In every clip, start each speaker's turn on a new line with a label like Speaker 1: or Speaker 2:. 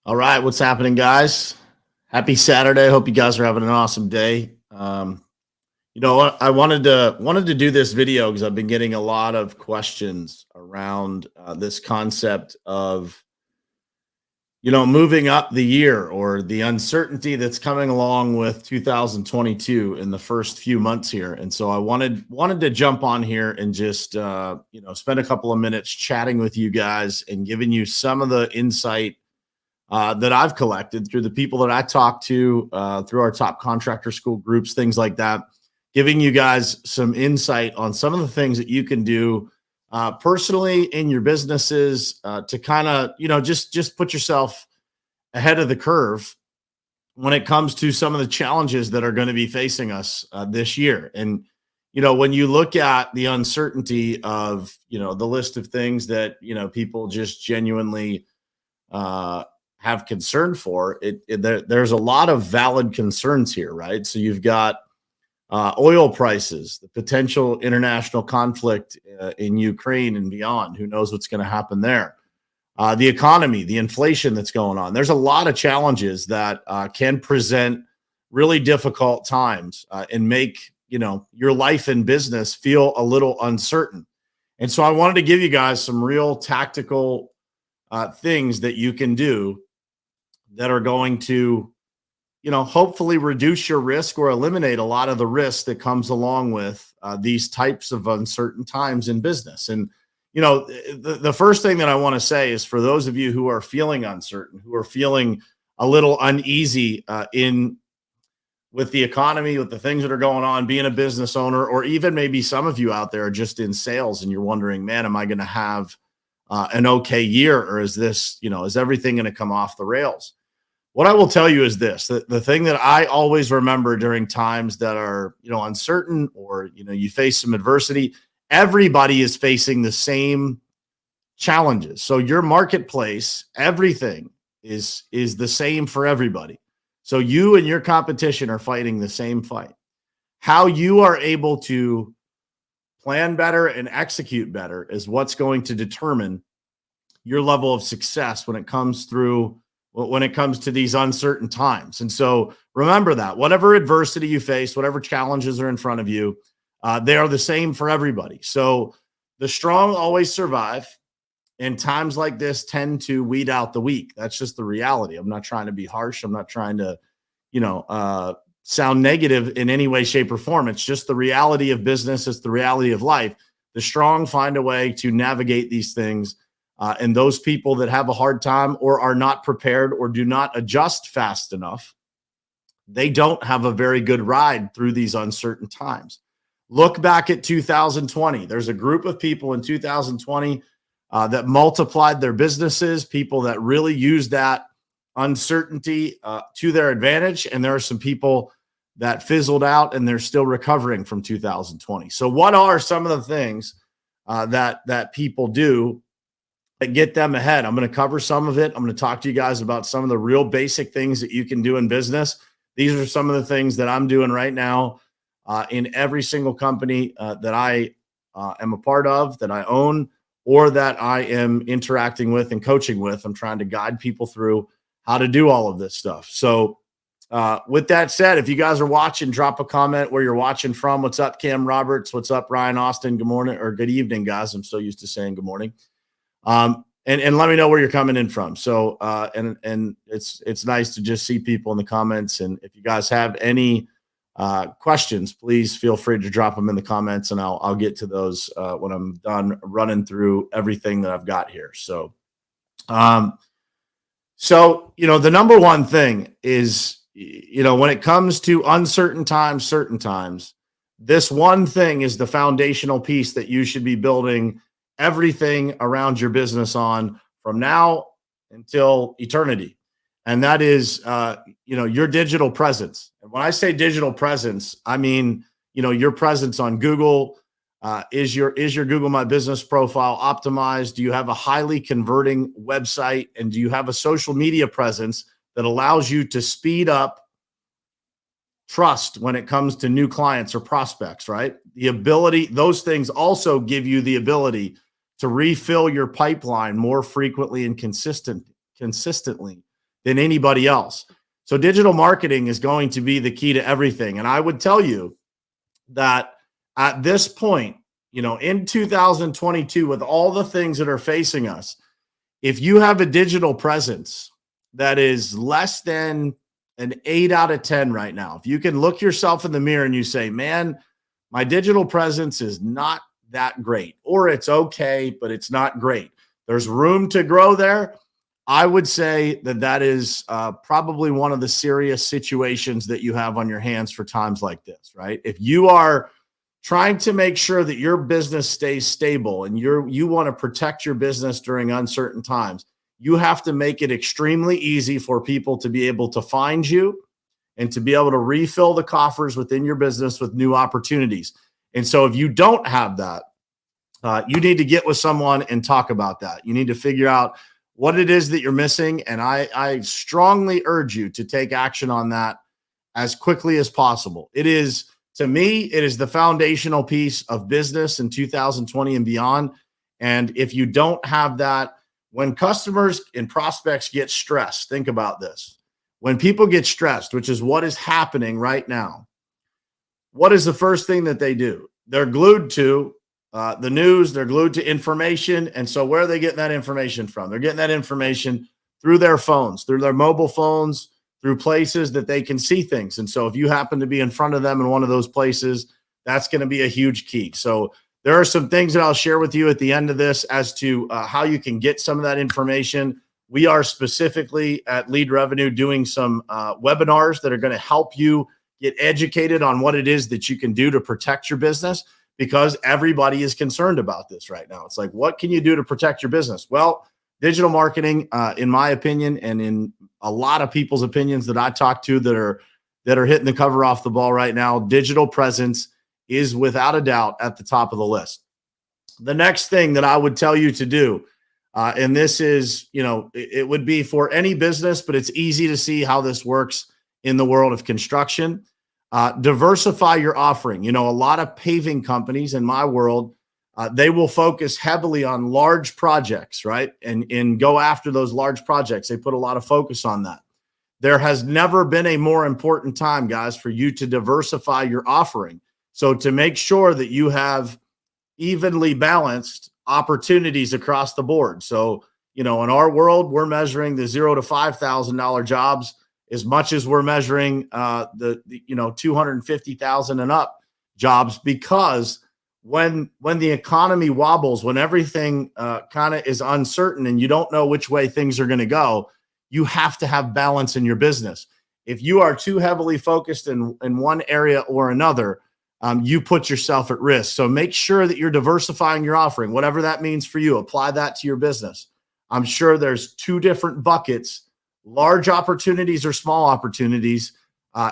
Speaker 1: All right, what's happening, guys? Happy Saturday. Hope you guys are having an awesome day. I wanted to do this video because I've been getting a lot of questions around this concept of moving up the year or the uncertainty that's coming along with 2022 in the first few months here. And so I wanted to jump on here and just spend a couple of minutes chatting with you guys and giving you some of the insight that I've collected through the people that I talk to, through our top contractor school groups, things like that, giving you guys some insight on some of the things that you can do personally in your businesses to kind of, just put yourself ahead of the curve when it comes to some of the challenges that are going to be facing us this year. And, when you look at the uncertainty of, the list of things that, people just genuinely have concern for there's a lot of valid concerns here, right? So you've got oil prices, the potential international conflict in Ukraine and beyond. Who knows what's going to happen there? The economy, the inflation that's going on. There's a lot of challenges that can present really difficult times and make your life and business feel a little uncertain. And so I wanted to give you guys some real tactical things that you can do that are going to, hopefully reduce your risk or eliminate a lot of the risk that comes along with these types of uncertain times in business. And, the first thing that I want to say is for those of you who are feeling uncertain, who are feeling a little uneasy with the economy, with the things that are going on, being a business owner, or even maybe some of you out there are just in sales and you're wondering, man, am I going to have an okay year, or is this, is everything going to come off the rails? What I will tell you is this: the thing that I always remember during times that are, uncertain, or, you face some adversity, everybody is facing the same challenges. So your marketplace, everything is the same for everybody. So you and your competition are fighting the same fight. How you are able to plan better and execute better is what's going to determine your level of success when it comes to these uncertain times. And so remember that whatever adversity you face, whatever challenges are in front of you, they are the same for everybody. So the strong always survive, and times like this tend to weed out the weak. That's just the reality. I'm not trying to be harsh. I'm not trying to, sound negative in any way, shape, or form. It's just the reality of business. It's the reality of life. The strong find a way to navigate these things. And those people that have a hard time or are not prepared or do not adjust fast enough, they don't have a very good ride through these uncertain times. Look back at 2020. There's a group of people in 2020 that multiplied their businesses, people that really used that uncertainty to their advantage. And there are some people that fizzled out and they're still recovering from 2020. So what are some of the things that people do that get them ahead? I'm going to cover some of it. I'm going to talk to you guys about some of the real basic things that you can do in business. These are some of the things that I'm doing right now in every single company that I am a part of, that I own, or that I am interacting with and coaching with. I'm trying to guide people through how to do all of this stuff. So with that said, if you guys are watching, drop a comment where you're watching from. What's up, Cam Roberts? What's up, Ryan Austin? Good morning or good evening, guys. I'm so used to saying good morning. And let me know where you're coming in from. So, and it's nice to just see people in the comments. And if you guys have any questions, please feel free to drop them in the comments, and I'll get to those when I'm done running through everything that I've got here. So, the number one thing is, when it comes to uncertain times, certain times, this one thing is the foundational piece that you should be building everything around your business on from now until eternity. And that is, your digital presence. And when I say digital presence, I mean, your presence on Google. Is your Google My Business profile optimized? Do you have a highly converting website? And do you have a social media presence that allows you to speed up trust when it comes to new clients or prospects, right? Those things also give you the ability to refill your pipeline more frequently and consistently than anybody else. So digital marketing is going to be the key to everything. And I would tell you that at this point, in 2022, with all the things that are facing us, if you have a digital presence that is less than an 8 out of 10 right now, if you can look yourself in the mirror and you say, man, my digital presence is not that great, or it's okay, but it's not great, there's room to grow there. I would say that is probably one of the serious situations that you have on your hands for times like this, right? If you are trying to make sure that your business stays stable and you want to protect your business during uncertain times, you have to make it extremely easy for people to be able to find you and to be able to refill the coffers within your business with new opportunities. And so if you don't have that, you need to get with someone and talk about that. You need to figure out what it is that you're missing. And I strongly urge you to take action on that as quickly as possible. To me, it is the foundational piece of business in 2020 and beyond. And if you don't have that, when customers and prospects get stressed, think about this. When people get stressed, which is what is happening right now, what is the first thing that they do? They're glued to the news, they're glued to information. And so where are they getting that information from? They're getting that information through their phones, through their mobile phones, through places that they can see things. And so if you happen to be in front of them in one of those places, that's going to be a huge key. So there are some things that I'll share with you at the end of this as to how you can get some of that information. We are specifically at Lead Revenue doing some webinars that are going to help you get educated on what it is that you can do to protect your business, because everybody is concerned about this right now. It's like, what can you do to protect your business? Well, digital marketing, in my opinion, and in a lot of people's opinions that I talk to that are hitting the cover off the ball right now, digital presence is without a doubt at the top of the list. The next thing that I would tell you to do, and this is, it would be for any business, but it's easy to see how this works in the world of construction. Diversify your offering. A lot of paving companies in my world, they will focus heavily on large projects, right? And go after those large projects. They put a lot of focus on that. There has never been a more important time, guys, for you to diversify your offering. So to make sure that you have evenly balanced opportunities across the board. So, in our world, we're measuring the $0 to $5,000 jobs as much as we're measuring the $250,000 and up jobs, because when the economy wobbles, when everything kind of is uncertain and you don't know which way things are going to go, you have to have balance in your business. If you are too heavily focused in one area or another, you put yourself at risk. So make sure that you're diversifying your offering, whatever that means for you. Apply that to your business. I'm sure there's two different buckets, large opportunities or small opportunities,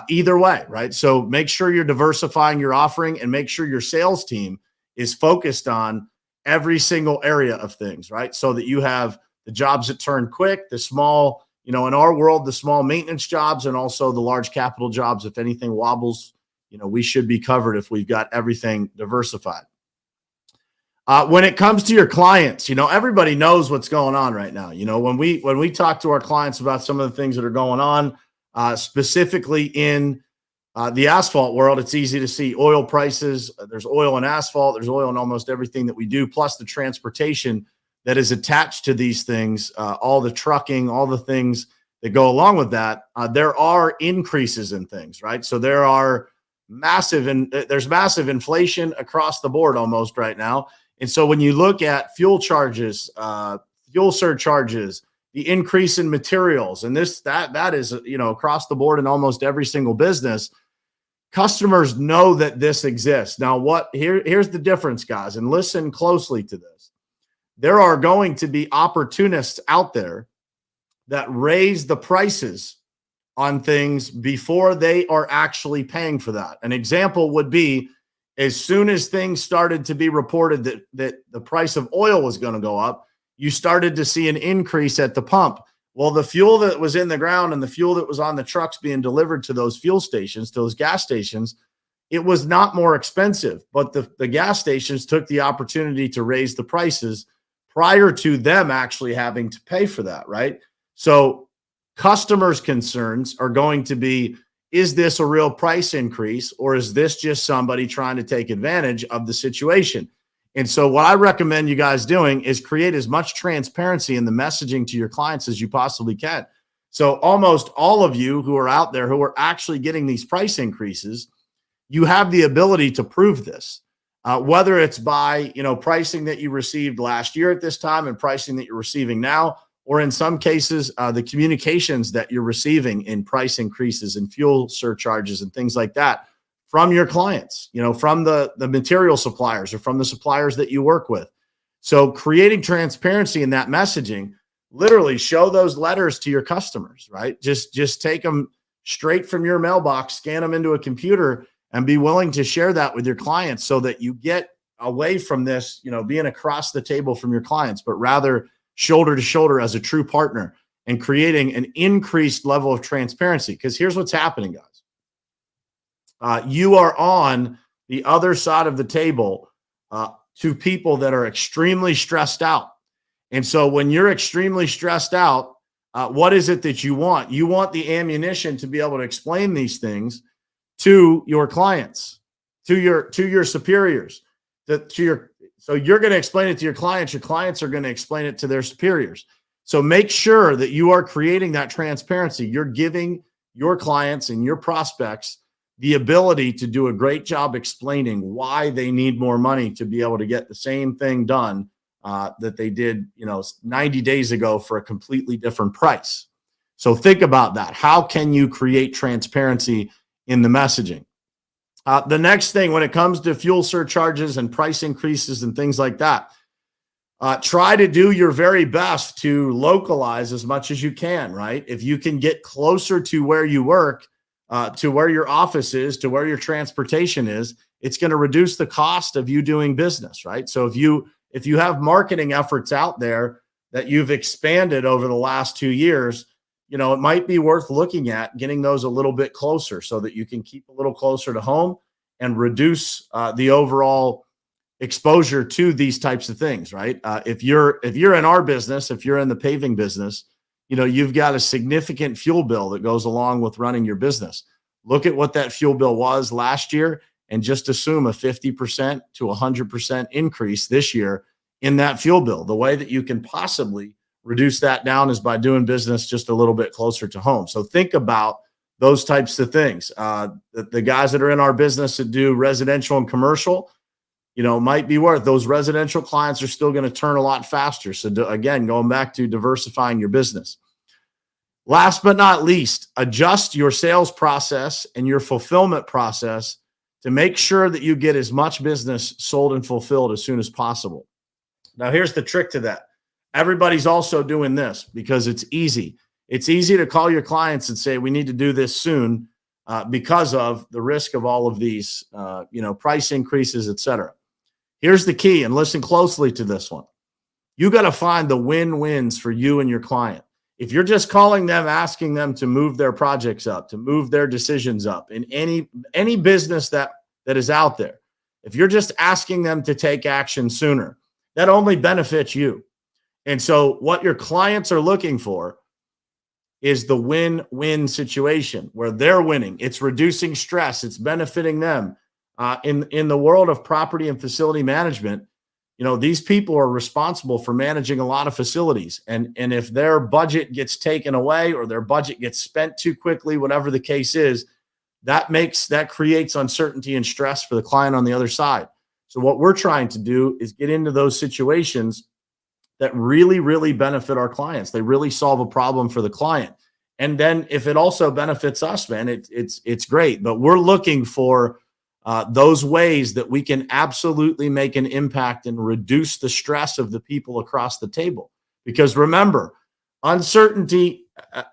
Speaker 1: either way, right? So make sure you're diversifying your offering and make sure your sales team is focused on every single area of things, right? So that you have the jobs that turn quick, the small, in our world, the small maintenance jobs, and also the large capital jobs. If anything wobbles, we should be covered if we've got everything diversified. When it comes to your clients, everybody knows what's going on right now. When we talk to our clients about some of the things that are going on, specifically in the asphalt world, it's easy to see oil prices. There's oil in asphalt. There's oil in almost everything that we do, plus the transportation that is attached to these things, all the trucking, all the things that go along with that. There are increases in things, right? So there's massive inflation across the board almost right now. And so when you look at fuel charges, fuel surcharges, the increase in materials, and that is, across the board in almost every single business, customers know that this exists. Now, here's the difference, guys, and listen closely to this. There are going to be opportunists out there that raise the prices on things before they are actually paying for that. An example would be, as soon as things started to be reported that the price of oil was going to go up, you started to see an increase at the pump. Well, the fuel that was in the ground and the fuel that was on the trucks being delivered to those fuel stations, to those gas stations, it was not more expensive, but the gas stations took the opportunity to raise the prices prior to them actually having to pay for that, right? So Customers' concerns are going to be, is this a real price increase, or is this just somebody trying to take advantage of the situation? And so what I recommend you guys doing is create as much transparency in the messaging to your clients as you possibly can. So almost all of you who are out there who are actually getting these price increases, you have the ability to prove this, whether it's by, pricing that you received last year at this time and pricing that you're receiving now, or in some cases, the communications that you're receiving in price increases and fuel surcharges and things like that from your clients, from the material suppliers or from the suppliers that you work with. So creating transparency in that messaging, literally show those letters to your customers, right? Just take them straight from your mailbox, scan them into a computer, and be willing to share that with your clients so that you get away from this, being across the table from your clients, but rather shoulder to shoulder as a true partner and creating an increased level of transparency. Because here's what's happening, guys. You are on the other side of the table to people that are extremely stressed out. And so when you're extremely stressed out, what is it that you want? You want the ammunition to be able to explain these things to your clients, to your superiors, so you're going to explain it to your clients. Your clients are going to explain it to their superiors. So make sure that you are creating that transparency. You're giving your clients and your prospects the ability to do a great job explaining why they need more money to be able to get the same thing done that they did, 90 days ago for a completely different price. So think about that. How can you create transparency in the messaging? The next thing, when it comes to fuel surcharges and price increases and things like that, try to do your very best to localize as much as you can, right? If you can get closer to where you work, to where your office is, to where your transportation is, it's going to reduce the cost of you doing business, right? So if you have marketing efforts out there that you've expanded over the last 2 years, it might be worth looking at getting those a little bit closer so that you can keep a little closer to home and reduce the overall exposure to these types of things, right? If you're in our business, if you're in the paving business, you've got a significant fuel bill that goes along with running your business. Look at what that fuel bill was last year and just assume a 50% to 100% increase this year in that fuel bill. The way that you can possibly reduce that down is by doing business just a little bit closer to home. So think about those types of things. The guys that are in our business that do residential and commercial, might be worth. Those residential clients are still going to turn a lot faster. So again, going back to diversifying your business. Last but not least, adjust your sales process and your fulfillment process to make sure that you get as much business sold and fulfilled as soon as possible. Now, here's the trick to that. Everybody's also doing this because it's easy. It's easy to call your clients and say, we need to do this soon because of the risk of all of these, price increases, et cetera. Here's the key, and listen closely to this one. You got to find the win-wins for you and your client. If you're just calling them, asking them to move their projects up, to move their decisions up in any business that is out there, if you're just asking them to take action sooner, that only benefits you. And so what your clients are looking for is the win-win situation where they're winning. It's reducing stress. It's benefiting them. In the world of property and facility management, these people are responsible for managing a lot of facilities. And if their budget gets taken away or their budget gets spent too quickly, whatever the case is, that creates uncertainty and stress for the client on the other side. So what we're trying to do is get into those situations that really, really benefit our clients. They really solve a problem for the client. And then if it also benefits us, man, it's great. But we're looking for those ways that we can absolutely make an impact and reduce the stress of the people across the table. Because remember, uncertainty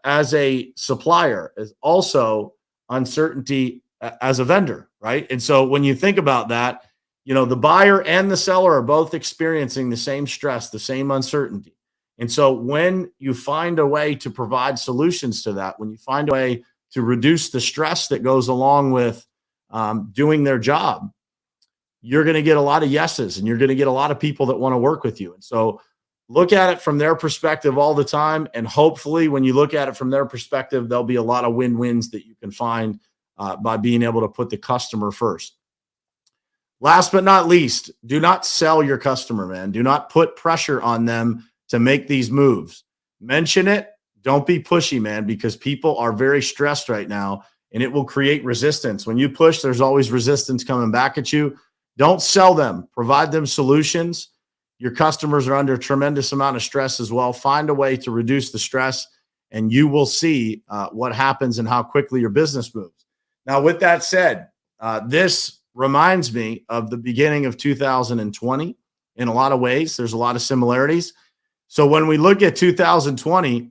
Speaker 1: as a supplier is also uncertainty as a vendor, right? And so when you think about that, the buyer and the seller are both experiencing the same stress, the same uncertainty. And so when you find a way to provide solutions to that, when you find a way to reduce the stress that goes along with doing their job, you're going to get a lot of yeses and you're going to get a lot of people that want to work with you. And so look at it from their perspective all the time. And hopefully when you look at it from their perspective, there'll be a lot of win-wins that you can find by being able to put the customer first. Last but not least, do not sell your customer, man. Do not put pressure on them to make these moves. Mention it. Don't be pushy, man, because people are very stressed right now and it will create resistance. When you push, there's always resistance coming back at you. Don't sell them. Provide them solutions. Your customers are under a tremendous amount of stress as well. Find a way to reduce the stress, and you will see what happens and how quickly your business moves. Now, with that said, this reminds me of the beginning of 2020 in a lot of ways. There's a lot of similarities. So when we look at 2020,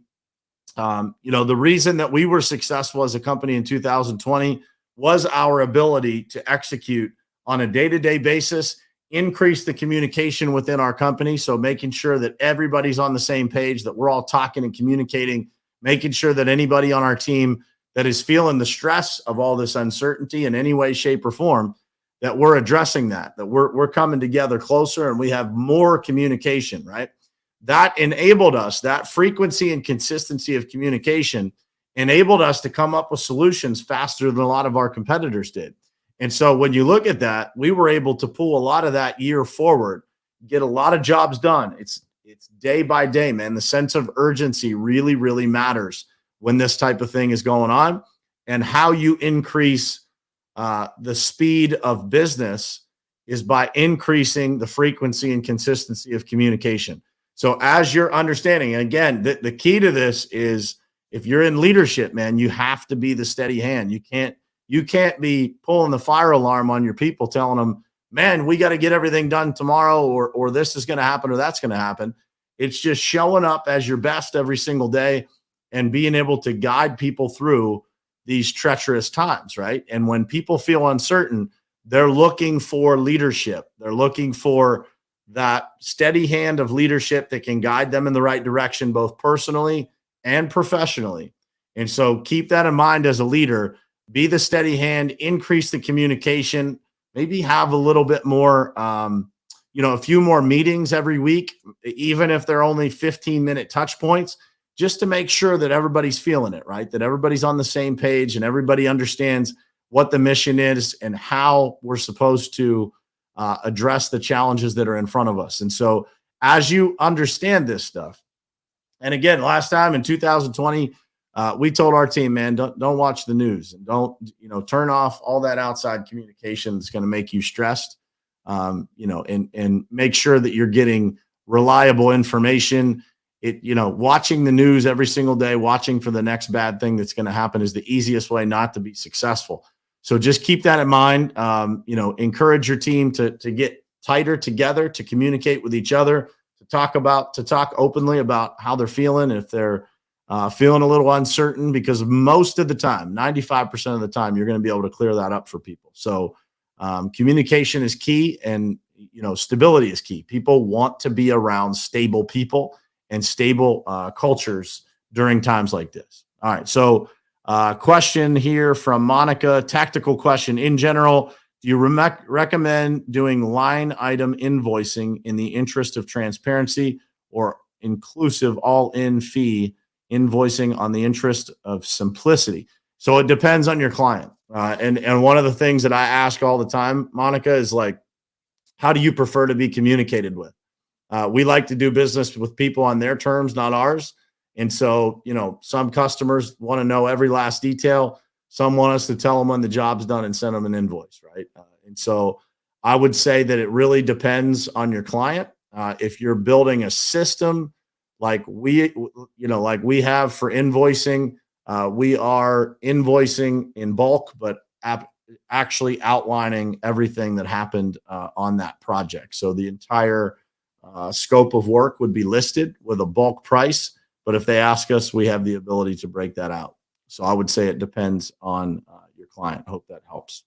Speaker 1: the reason that we were successful as a company in 2020 was our ability to execute on a day-to-day basis, increase the communication within our company. So making sure that everybody's on the same page, that we're all talking and communicating, making sure that anybody on our team that is feeling the stress of all this uncertainty in any way, shape, or form, that we're addressing that we're coming together closer and we have more communication, right? That enabled us, that frequency and consistency of communication enabled us to come up with solutions faster than a lot of our competitors did. And so when you look at that, we were able to pull a lot of that year forward, get a lot of jobs done. It's day by day, man. The sense of urgency really, really matters when this type of thing is going on, and how you increase the speed of business is by increasing the frequency and consistency of communication. So as you're understanding, and again, the key to this is if you're in leadership, man, you have to be the steady hand. You can't be pulling the fire alarm on your people, telling them, man, we got to get everything done tomorrow, or this is going to happen, or that's going to happen. It's just showing up as your best every single day and being able to guide people through these treacherous times, right? And when people feel uncertain, they're looking for leadership. They're looking for that steady hand of leadership that can guide them in the right direction, both personally and professionally. And so keep that in mind as a leader. Be the steady hand, increase the communication, maybe have a little bit more, a few more meetings every week, even if they're only 15-minute touch points, just to make sure that everybody's feeling it, right? That everybody's on the same page and everybody understands what the mission is and how we're supposed to address the challenges that are in front of us. And so as you understand this stuff, and again, last time in 2020, we told our team, man, don't watch the news and don't, turn off all that outside communication that's going to make you stressed, and make sure that you're getting reliable information. Watching the news every single day, watching for the next bad thing that's going to happen is the easiest way not to be successful. So just keep that in mind. Encourage your team to get tighter together, to communicate with each other, to talk openly about how they're feeling. If they're feeling a little uncertain, because most of the time, 95% of the time, you're going to be able to clear that up for people. So communication is key, and stability is key. People want to be around stable people and stable cultures during times like this. All right. So question here from Monica, tactical question. In general, do you recommend doing line item invoicing in the interest of transparency, or inclusive all-in fee invoicing on the interest of simplicity? So it depends on your client. And one of the things that I ask all the time, Monica, is like, how do you prefer to be communicated with? We like to do business with people on their terms, not ours. And so, some customers want to know every last detail. Some want us to tell them when the job's done and send them an invoice, right? And so I would say that it really depends on your client. If you're building a system like we have for invoicing, we are invoicing in bulk, but actually outlining everything that happened on that project. So the entire scope of work would be listed with a bulk price. But if they ask us, we have the ability to break that out. So I would say it depends on your client. I hope that helps.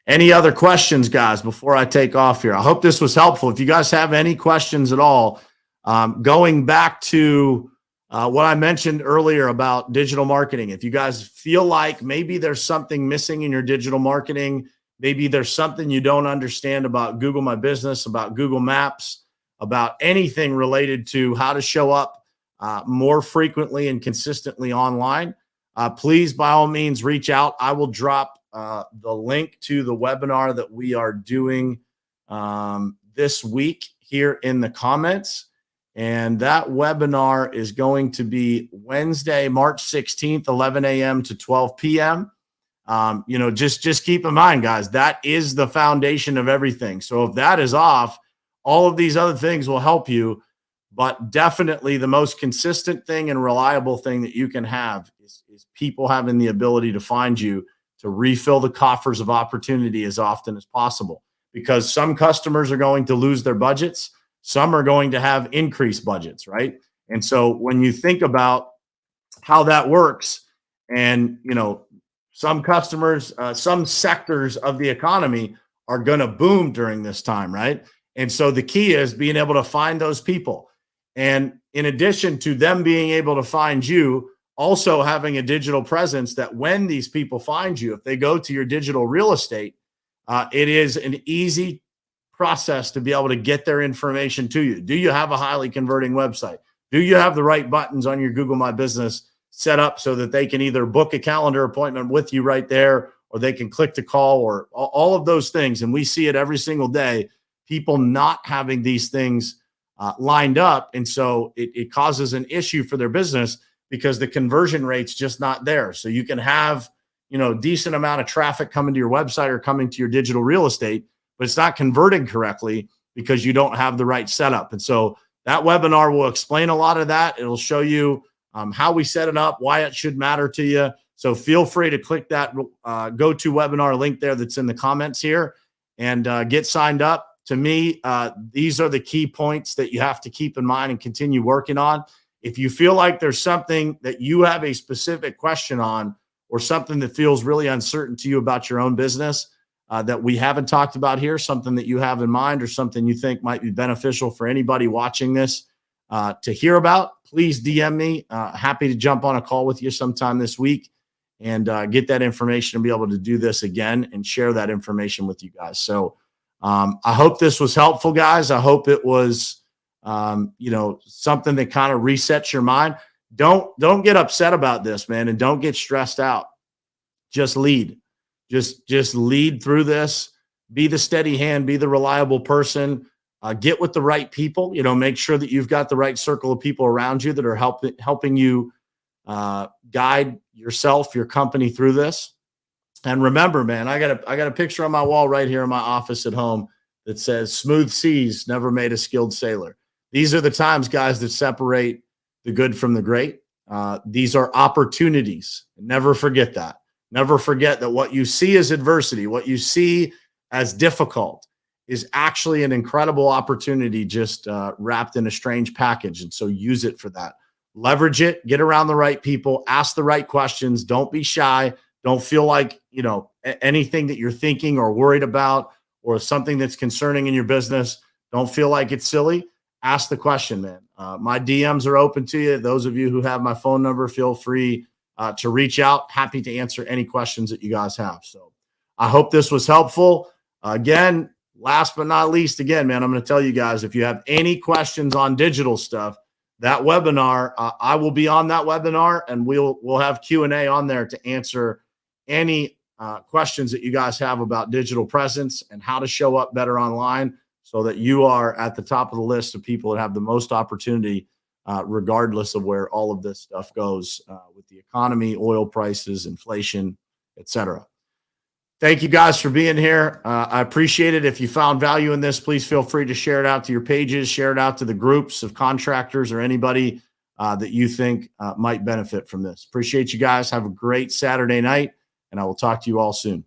Speaker 1: Any other questions, guys, before I take off here? I hope this was helpful. If you guys have any questions at all, going back to what I mentioned earlier about digital marketing, if you guys feel like maybe there's something missing in your digital marketing, maybe there's something you don't understand about Google My Business, about Google Maps, about anything related to how to show up more frequently and consistently online, please, by all means, reach out. I will drop the link to the webinar that we are doing this week here in the comments. And that webinar is going to be Wednesday, March 16th, 11 a.m. to 12 p.m. Just keep in mind, guys, that is the foundation of everything. So if that is off, all of these other things will help you. But definitely the most consistent thing and reliable thing that you can have is people having the ability to find you to refill the coffers of opportunity as often as possible. Because some customers are going to lose their budgets. Some are going to have increased budgets, right? And so when you think about how that works, and, some customers, some sectors of the economy are going to boom during this time, right? And so the key is being able to find those people. And in addition to them being able to find you, also having a digital presence that when these people find you, if they go to your digital real estate, it is an easy process to be able to get their information to you. Do you have a highly converting website? Do you have the right buttons on your Google My Business set up so that they can either book a calendar appointment with you right there, or they can click to call, or all of those things? And we see it every single day, people not having these things lined up. And so it causes an issue for their business because the conversion rate's just not there. So you can have, decent amount of traffic coming to your website or coming to your digital real estate, but it's not converting correctly because you don't have the right setup. And so that webinar will explain a lot of that. It'll show you how we set it up, why it should matter to you. So feel free to click that GoToWebinar link there that's in the comments here and get signed up. To me, these are the key points that you have to keep in mind and continue working on. If you feel like there's something that you have a specific question on, or something that feels really uncertain to you about your own business that we haven't talked about here, something that you have in mind or something you think might be beneficial for anybody watching this to hear about, please DM me. Happy to jump on a call with you sometime this week and get that information and be able to do this again and share that information with you guys. So I hope this was helpful, guys. I hope it was, something that kind of resets your mind. Don't get upset about this, man, and don't get stressed out. Just lead. Just lead through this. Be the steady hand. Be the reliable person. Get with the right people. Make sure that you've got the right circle of people around you that are helping you guide yourself, your company through this. And remember, man, I got a picture on my wall right here in my office at home that says "Smooth seas never made a skilled sailor." These are the times, guys, that separate the good from the great. These are opportunities. Never forget that. Never forget that what you see as adversity, what you see as difficult, is actually an incredible opportunity just wrapped in a strange package. And so use it for that. Leverage it. Get around the right people. Ask the right questions. Don't be shy. Don't feel like, anything that you're thinking or worried about or something that's concerning in your business, don't feel like it's silly. Ask the question, man. My DMs are open to you. Those of you who have my phone number, feel free to reach out. Happy to answer any questions that you guys have. So I hope this was helpful. Again, last but not least, man, I'm going to tell you guys, if you have any questions on digital stuff, that webinar, I will be on that webinar, and we'll have Q&A on there to answer any questions that you guys have about digital presence and how to show up better online, so that you are at the top of the list of people that have the most opportunity, regardless of where all of this stuff goes with the economy, oil prices, inflation, etc. Thank you guys for being here. I appreciate it. If you found value in this, please feel free to share it out to your pages, share it out to the groups of contractors or anybody that you think might benefit from this. Appreciate you guys. Have a great Saturday night, and I will talk to you all soon.